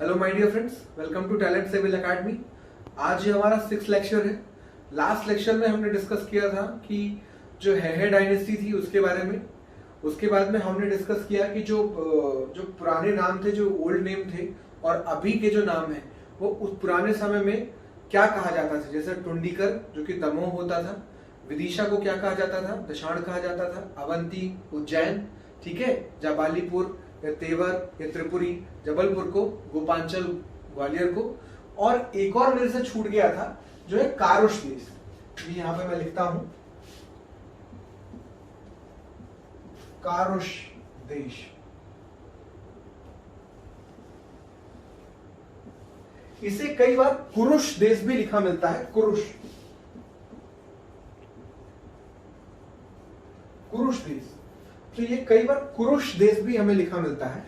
Hello my dear friends, welcome to talent सेविल academy. आज ये हमारा 6th लेक्चर है। लास्ट लेक्चर में हमने डिस्कस किया था कि जो है डायनेस्टी थी उसके बारे में। उसके बाद में हमने डिस्कस किया कि जो पुराने नाम थे, जो ओल्ड नेम थे, और अभी के जो नाम है वो उस पुराने समय में क्या कहा जाता था। जैसे टुंडीकर जो कि दमोह होता था, विदिशा को क्या कहा जाता था, दशाण कहा जाता था, अवंती उज्जैन, ठीक है, जाबालीपुर या तेवर या त्रिपुरी, जबलपुर को, गोपांचल ग्वालियर को, और एक और मेरे से छूट गया था जो है कारुष देश। ये यहां पे मैं लिखता हूं कारुष देश। इसे कई बार कुरुष देश भी लिखा मिलता है। कुरुष देश, तो ये कई बार कुरुष देश भी हमें लिखा मिलता है।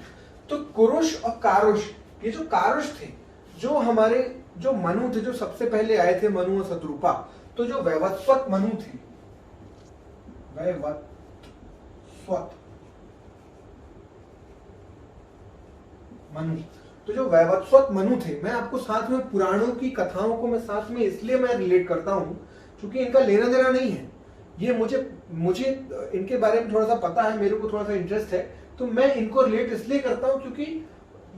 तो कुरुष और कारुष, ये जो कारुष थे, जो हमारे जो मनु थे, जो सबसे पहले आए थे, मनु और शत्रुपा, तो जो वैवस्वत मनु थे, वैवस्वत मनु, तो जो वैवस्वत मनु थे, मैं आपको साथ में पुराणों की कथाओं को मैं साथ में इसलिए मैं रिलेट करता हूं क्योंकि इनका लेना देना नहीं है। ये मुझे इनके बारे में थोड़ा सा पता है, मेरे को थोड़ा सा इंटरेस्ट है, तो मैं इनको रिलेट इसलिए करता हूं क्योंकि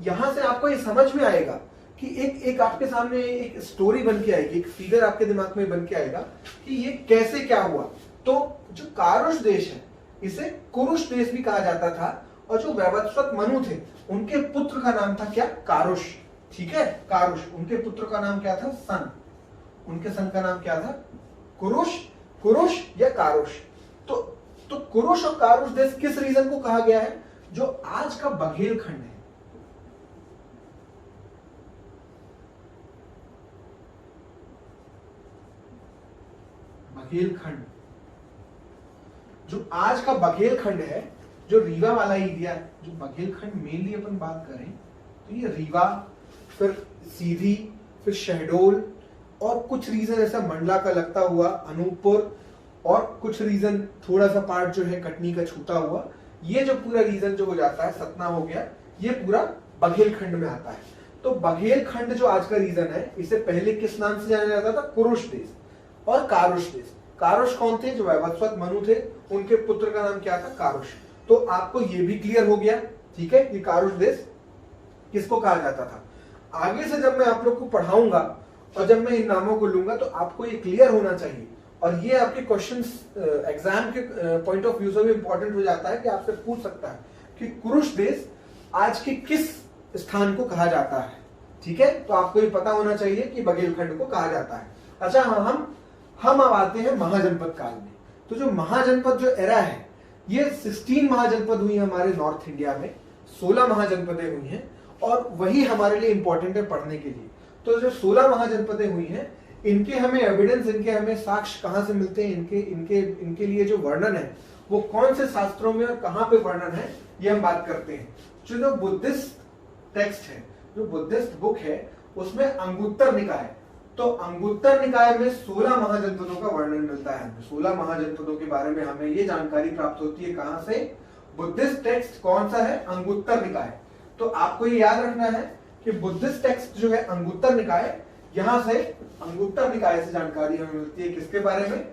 यहां से आपको ये समझ में आएगा कि एक आपके सामने एक स्टोरी बन के आएगी, एक फिगर आपके दिमाग में बन के आएगा कि ये कैसे क्या हुआ। तो जो कारुष देश है इसे कुरुष देश भी कहा जाता था, और जो वैवस्वत मनु थे उनके पुत्र का नाम था क्या, कारुष, ठीक है, कारुष। उनके पुत्र का नाम क्या था, सन। उनके सन का नाम क्या था, कुरुष या कारुष। तो कुरुष और कारुष देश किस रीजन को कहा गया है, जो आज का बघेलखंड है। बघेलखंड, जो आज का बघेलखंड है, जो रीवा वाला एरिया है, जो बघेलखंड मेनली अपन बात करें तो ये रीवा, फिर सीधी, फिर शहडोल, और कुछ रीजन ऐसा मंडला का लगता हुआ, अनूपपुर, और कुछ रीजन थोड़ा सा पार्ट जो है कटनी का छूटा हुआ, ये जो पूरा रीजन जो हो जाता है, सतना हो गया, ये पूरा बघेलखंड में आता है। तो बघेलखंड जो आज का रीजन है, इसे पहले किस नाम से जाना जाता था, कुरुष देश और कारुष देश। कारुष कौन थे, जो वैवस्वत मनु थे, उनके पुत्र का नाम क्या था, कारुष। तो आपको ये भी क्लियर हो गया, ठीक है, कि कारुष देश किसको कहा जाता था। आगे से जब मैं आप लोग को पढ़ाऊंगा और जब मैं इन नामों को लूंगा तो आपको ये क्लियर होना चाहिए, और ये आपके क्वेश्चंस एग्जाम के पॉइंट ऑफ व्यू से भी इंपॉर्टेंट हो जाता है कि आपसे पूछ सकता है कि कुरुष देश आज के किस स्थान को कहा जाता है, ठीक है। तो आपको ये पता होना चाहिए कि बघेलखंड को कहा जाता है। अच्छा, हम अब आते हैं महाजनपद काल में। तो जो महाजनपद जो एरा है, ये 16 महाजनपद हुई हमारे नॉर्थ इंडिया में, 16 महाजनपदें हुई हैं, और वही हमारे लिए इंपॉर्टेंट है पढ़ने के लिए। तो जो 16 महाजनपदें हुई हैं, इनके हमें एविडेंस, इनके हमें साक्ष्य कहां से मिलते हैं, इनके लिए जो वर्णन है वो कौन से शास्त्रों में और कहां पे वर्णन है, ये हम बात करते हैं। जो बुद्धिस्ट टेक्स्ट है, जो बुद्धिस्ट बुक है, उसमें अंगुत्तर निकाय, तो अंगुत्तर निकाय में 16 महाजनपदों का वर्णन मिलता है। 16 महाजनपदों के बारे में हमें ये जानकारी प्राप्त होती है कहां से, बुद्धिस्ट टेक्स्ट कौन सा है, अंगुत्तर निकाय। तो आपको ये याद रखना है कि बुद्धिस्ट टेक्स्ट जो है अंगुत्तर निकाय, यहां से अंगुत्तर निकाय से जानकारी हमें मिलती है किसके बारे में,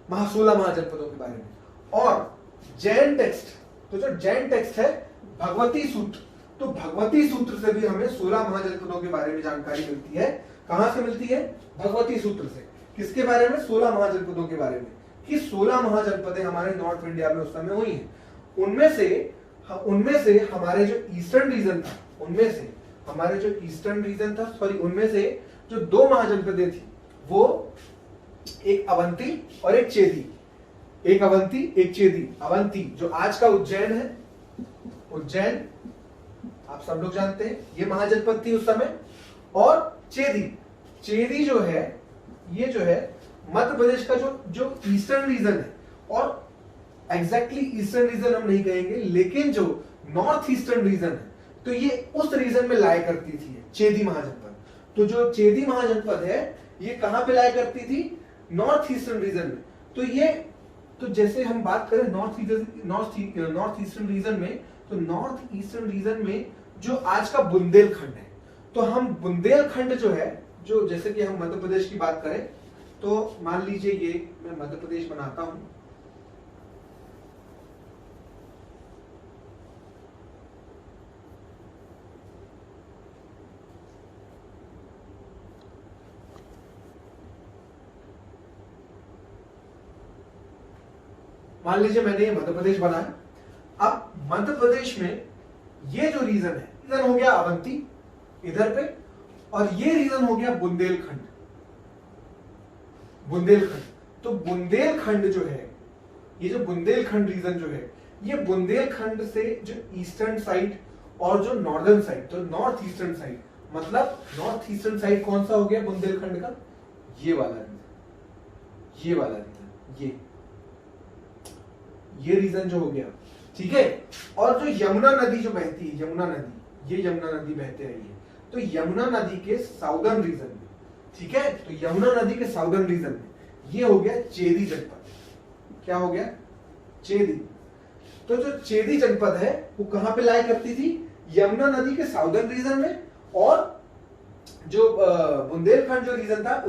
16 महाजनपदों के बारे में। और जैन टेक्स्ट, तो जो जैन टेक्स्ट है भगवती सूत्र, तो भगवती सूत्र से भी हमें 16 महाजनपदों के बारे में जानकारी मिलती है। कहां से मिलती है, भगवती सूत्र से। किसके बारे में, 16 महाजनपदों के बारे में, कि 16 महाजनपदें हमारे नॉर्थ इंडिया में उस समय हुई हैं। उनमें से हमारे जो ईस्टर्न रीजन था, उनमें से जो 2 महाजनपदें थी, वो एक अवंती और एक चेदी। एक अवंती, एक चेदी। अवंती जो आज का उज्जैन है, उज्जैन आप सब लोग जानते हैं, ये महाजनपद थी उस समय। और चेदी जो है, ये जो है मध्य प्रदेश का जो ईस्टर्न रीजन है, और एग्जैक्टली ईस्टर्न रीजन हम नहीं कहेंगे, लेकिन जो नॉर्थ ईस्टर्न रीजन है, तो ये उस रीजन में लाया करती थी चेदी महाजनपद। तो जो चेदी महाजनपद है, ये कहां पे लाया करती थी, नॉर्थ ईस्टर्न रीजन में। तो जैसे हम बात करें नॉर्थ ईस्टर्न रीजन में, तो नॉर्थ ईस्टर्न रीजन में जो आज का बुंदेलखंड है, तो हम बुंदेलखंड जो है, जो जैसे कि हम मध्य प्रदेश की बात करें तो मान लीजिए ये मैं मध्य प्रदेश बनाता हूं, मान लीजिए मैंने ये मध्य प्रदेश बनाया। अब मध्य प्रदेश में ये जो रीजन है, रीजन हो गया अवंती इधर पे, और ये रीजन हो गया बुंदेलखंड। बुंदेलखंड, तो बुंदेलखंड जो है, ये जो बुंदेलखंड रीजन जो है, ये बुंदेलखंड से जो ईस्टर्न साइड और जो नॉर्दर्न साइड, तो नॉर्थ ईस्टर्न साइड, मतलब नॉर्थ ईस्टर्न साइड कौन सा हो गया बुंदेलखंड का, ये वाला रीजन, ये वाला रीजन, ये रीजन जो हो गया, ठीक है। और जो यमुना नदी जो बहती है, यमुना नदी, ये यमुना नदी बहते रही है, तो यमुना नदी के साउदर्न रीजन में, ठीक है, तो यमुना नदी के साउदर्न रीजन में ये हो गया चेदी जनपद। क्या हो गया? चेदी। तो जो चेदी जनपद है वो कहां पे लाई करती थी? यमुना नदी के साउदर्न रीजन में, और जो बुंदेलखंड जो रीजन था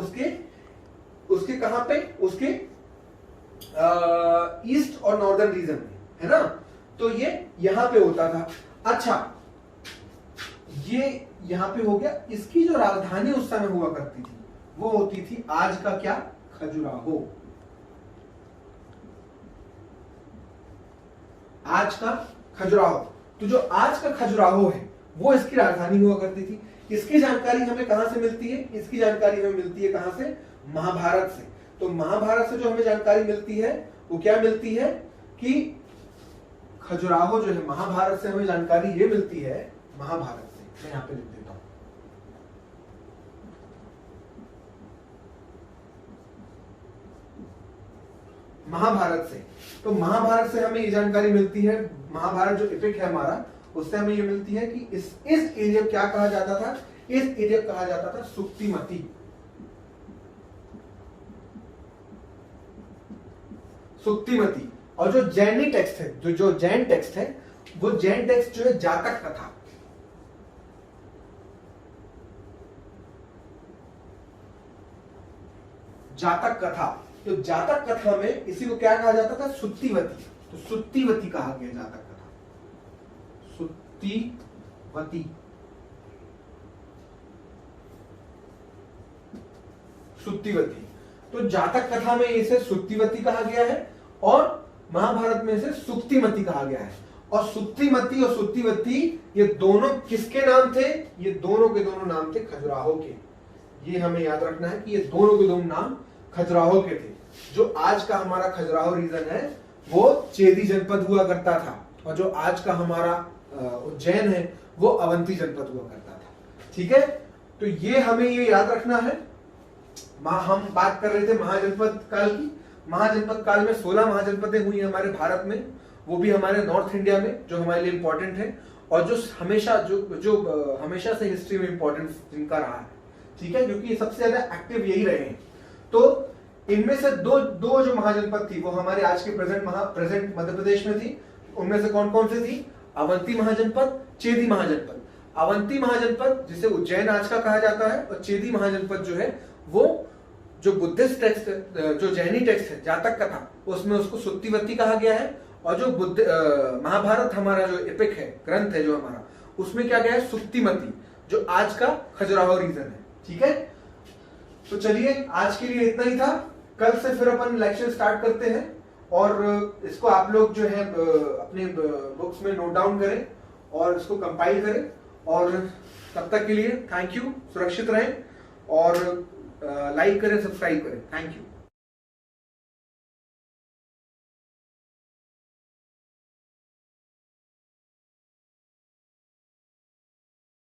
उसके कहां पे? उसके ईस्ट और नॉर्दर्न रीजन में, है ना। तो ये यहां पे होता था। अच्छा, ये यहां पे हो गया। इसकी जो राजधानी उस समय हुआ करती थी वो होती थी आज का क्या? खजुराहो। आज का खजुराहो। तो जो आज का खजुराहो है वो इसकी राजधानी हुआ करती थी। इसकी जानकारी हमें कहां से मिलती है? इसकी जानकारी हमें मिलती है कहां से? महाभारत से। तो महाभारत से जो हमें जानकारी मिलती है वो क्या मिलती है कि खजुराहो जो है, महाभारत से हमें जानकारी ये मिलती है, महाभारत से, मैं यहां पे लिख देता हूं, महाभारत से। तो महाभारत से हमें ये जानकारी मिलती है, महाभारत जो एपिक है हमारा, उससे हमें ये मिलती है कि इस एरिया क्या कहा जाता था? इस एरिया कहा जाता था सुक्तिमती। सुक्तिमती। और जो जैनी टेक्स्ट है, जो जैन टेक्स्ट है, वो जैन टेक्स्ट जो है जातक कथा, जातक कथा। तो जातक कथा में इसी को क्या कहा जाता था? सुत्तिवती। तो सुत्तिवती कहा गया जातक कथा, सुत्तिवती, सुत्तिवती। तो जातक कथा में इसे सुत्तिवती कहा गया है और महाभारत में इसे सुक्तिमती कहा गया है। और सुक्तिमती और सुत्तिवती ये दोनों किसके नाम थे? ये दोनों के दोनों नाम थे खजुराहो के। ये हमें याद रखना है कि ये दोनों के दोनों नाम खजुराहो के थे। जो आज का हमारा खजुराहो रीजन है वो चेदी जनपद हुआ करता था, और जो आज का हमारा उज्जैन है वो अवंती जनपद हुआ करता था। ठीक है, तो ये हमें ये याद रखना है। हम बात कर रहे थे महाजनपद काल की। महाजनपद काल में 16 महाजनपदें हुई हमारे भारत में, वो भी हमारे नॉर्थ इंडिया में, जो हमारे लिए इंपॉर्टेंट है और जो हमेशा से हिस्ट्री में इंपॉर्टेंस जिनका रहा है। ठीक है, क्योंकि सबसे ज्यादा एक्टिव यही रहे हैं। तो इनमें से दो जो महाजनपद थी वो हमारे आज के प्रेजेंट मध्य प्रदेश में थी। उनमें से कौन कौन सी थी? अवंती महाजनपद, चेदी महाजनपद। अवंती महाजनपद जिसे उज्जैन आज का कहा जाता है, और चेदी महाजनपद जो है वो जो बुद्धिस्ट टेक्स्ट, जो जैनी टेक्स्ट है जातक कथा, उसमें उसको सुत्तिवती कहा गया है। और जो महाभारत हमारा जो एपिक है, ग्रंथ है जो हमारा, उसमें क्या गया है? सुक्तिमती, जो आज का खजुराहो रीजन है। ठीक है, तो चलिए आज के लिए इतना ही था। कल से फिर अपन लेक्चर स्टार्ट करते हैं, और इसको आप लोग जो है अपने बुक्स में नोट डाउन करें और इसको कंपाइल करें। और तब तक के लिए थैंक यू, सुरक्षित रहें और लाइक करें, सब्सक्राइब करें। Thank you.